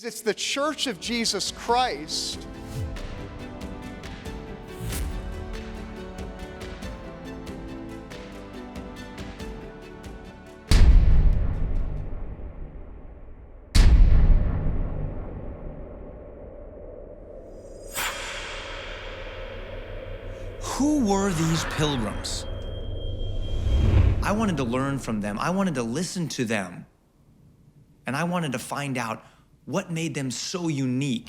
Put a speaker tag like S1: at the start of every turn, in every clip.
S1: It's the Church of Jesus Christ
S2: Who were these pilgrims? I wanted to learn from them. I wanted to listen to them. And I wanted to find out what made them so unique.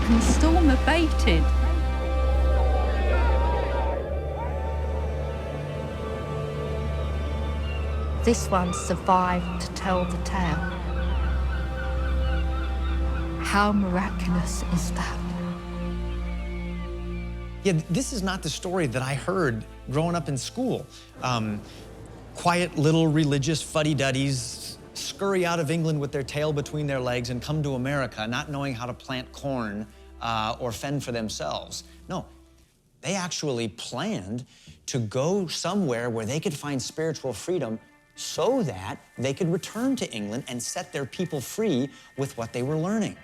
S3: And the storm abated. This one survived to tell the tale. How miraculous is that?
S2: Yeah, this is not the story that I heard growing up in school. Quiet little religious fuddy-duddies scurry out of England with their tail between their legs and come to America not knowing how to plant corn or fend for themselves. No, they actually planned to go somewhere where they could find spiritual freedom so that they could return to England and set their people free with what they were learning.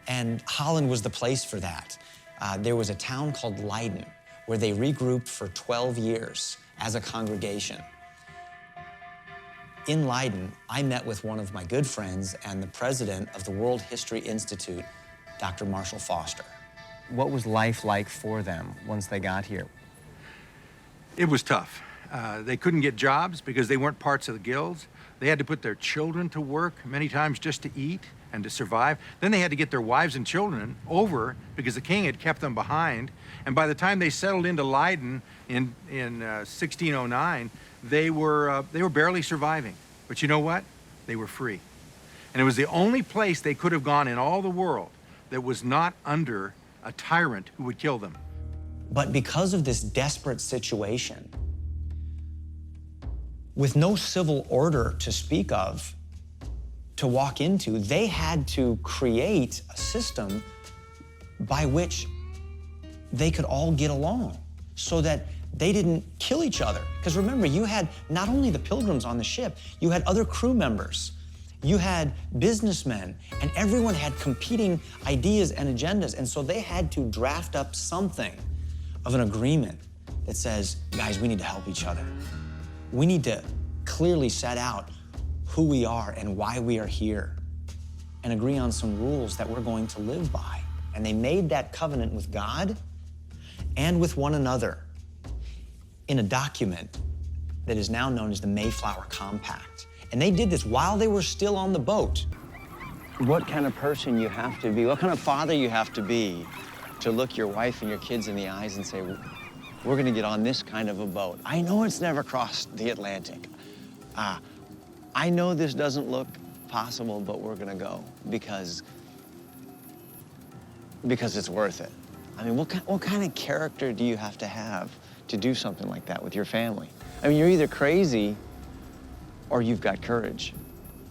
S2: And Holland was the place for that. There was a town called Leiden where they regrouped for 12 years as a congregation. In Leiden, I met with one of my good friends and the president of the World History Institute, Dr. Marshall Foster.
S4: What was life like for them once they got here?
S5: It was tough. They couldn't get jobs because they weren't parts of the guilds. They had to put their children to work many times just to eat and to survive. Then they had to get their wives and children over because the king had kept them behind. And by the time they settled into Leiden in 1609, they were barely surviving. But you know what? They were free. And it was the only place they could have gone in all the world that was not under a tyrant who would kill them.
S2: But because of this desperate situation, with no civil order to speak of, to walk into, they had to create a system by which they could all get along so that they didn't kill each other. Because remember, you had not only the pilgrims on the ship, you had other crew members, you had businessmen, and everyone had competing ideas and agendas. And so they had to draft up something of an agreement that says, guys, we need to help each other. We need to clearly set out who we are and why we are here and agree on some rules that we're going to live by. And they made that covenant with God and with one another in a document that is now known as the Mayflower Compact. And they did this while they were still on the boat.
S4: What kind of person you have to be, what kind of father you have to be to look your wife and your kids in the eyes and say, we're gonna get on this kind of a boat. I know it's never crossed the Atlantic. I know this doesn't look possible, but we're gonna go because it's worth it. I mean, what kind of character do you have to do something like that with your family? I mean, you're either crazy or you've got courage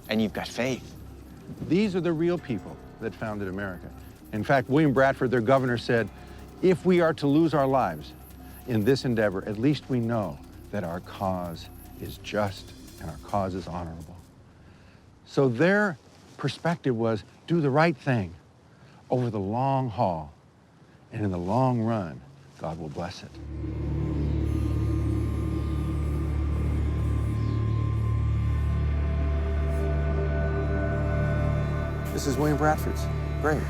S4: and you've got faith.
S5: These are the real people that founded America. In fact, William Bradford, their governor, said, if we are to lose our lives in this endeavor, at least we know that our cause is just and our cause is honorable. So their perspective was do the right thing over the long haul, and in the long run, God will bless it. This is William Bradford's grave.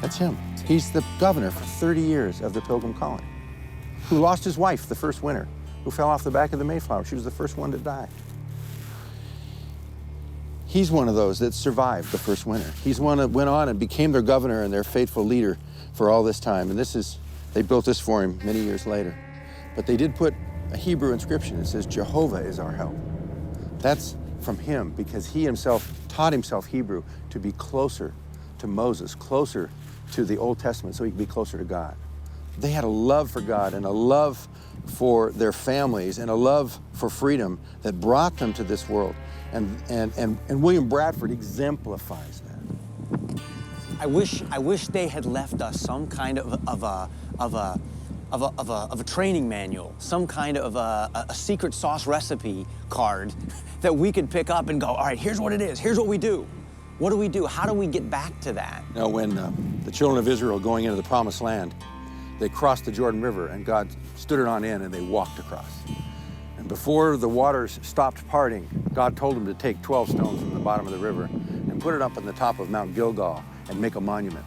S5: That's him. He's the governor for 30 years of the Pilgrim colony, who lost his wife the first winter, who fell off the back of the Mayflower. She was the first one to die. He's one of those that survived the first winter. He's one that went on and became their governor and their faithful leader for all this time. And they built this for him many years later. But they did put a Hebrew inscription. It says, Jehovah is our help. That's from him because he himself taught himself Hebrew to be closer to Moses, closer to the Old Testament, so he could be closer to God. They had a love for God and a love for their families and a love for freedom that brought them to this world.
S6: And William Bradford exemplifies that.
S4: I wish they had left us some kind of a training manual, some kind of a secret sauce recipe card that we could pick up and go, all right, here's what it is, here's what we do. What do we do? How do we get back to that?
S6: Now, when the children of Israel going into the Promised Land, they crossed the Jordan River, and God stood it on in, and they walked across. And before the waters stopped parting, God told them to take 12 stones from the bottom of the river and put it up on the top of Mount Gilgal and make a monument,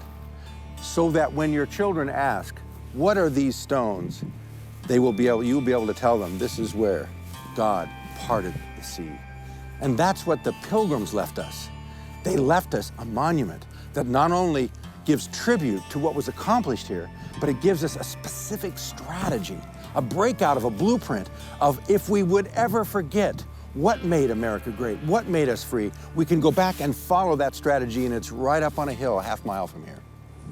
S6: so that when your children ask, what are these stones, you'll be able to tell them, this is where God parted the sea. And that's what the pilgrims left us. They left us a monument that not only gives tribute to what was accomplished here, but it gives us a specific strategy, a breakout of a blueprint of if we would ever forget what made America great, what made us free, we can go back and follow that strategy, and it's right up on a hill a half mile from here.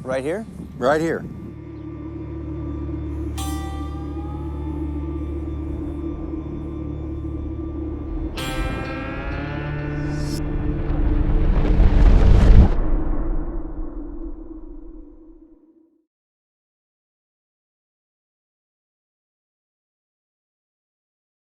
S4: Right here?
S6: Right here.